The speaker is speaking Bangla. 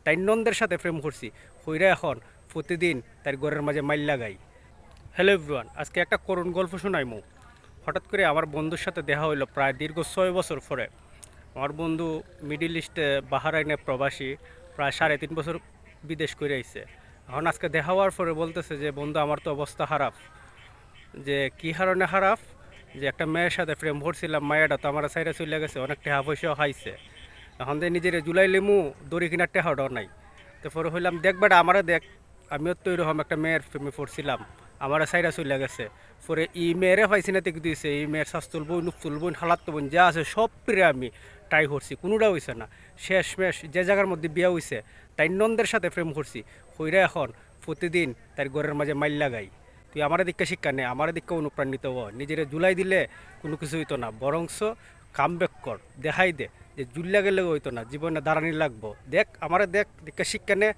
তাই নন্দের সাথে প্রেম করছি, হইরা এখন প্রতিদিন তার ঘরের মাঝে মাইল লাগাই। হ্যালো এভরিওয়ান, আজকে একটা করুণ গল্প শোনাইমু। হঠাৎ করে আমার বন্ধুর সাথে দেখা হইলো প্রায় দীর্ঘ 6 বছর পরে। আমার বন্ধু মিডিল ইস্টে বাহারাইনে প্রবাসী, প্রায় 3.5 বছর বিদেশ করে আইছে। এখন আজকে দেখা হওয়ার পরে বলতেছে যে বন্ধু আমার তো অবস্থা খারাপ। যে কী কারণে খারাপ, যে একটা মেয়ের সাথে প্রেম করছিলাম, মায়াটা তো আমার সাইডে চলে গেছে, অনেক টাকা পয়সাও খাইছে। এখন যে নিজের জুলাই লেমু দড়ি কিনার টেহাটাও নাই। তো পরে হইলাম দেখ বেটা আমারে দেখ, আমিও তো এরকম একটা মেয়ের প্রেমে পড়ছিলাম, আমার সাইডে চলে গেছে। পরে ই মেয়েরে পাইছি না থেকে দিয়েছে, এই মেয়ের শাস্তুল বোন নুকতুল বোন হালাত্ত বোন যা আছে সব পেরে আমি ট্রাই করছি, কোনোটা হয়েছে না। শেষমেশ যে জায়গার মধ্যে বিয়া হয়েছে তাই নন্দের সাথে প্রেম করছি, হইরা এখন প্রতিদিন তার ঘরের মাঝে মাইল লাগাই। তুই আমার দিককে শিক্ষা নেই, আমার দিককে অনুপ্রাণিত হ, নিজের জুলাই দিলে কোনো কিছু হইতো না, বরংস কাম ব্যাক কর, দেখাই দে যে জুল্লা গেলে হইতো না, জীবনে দাঁড়ানি লাগবো। দেখ আমারে দেখ, দিককে শিক্ষা নে।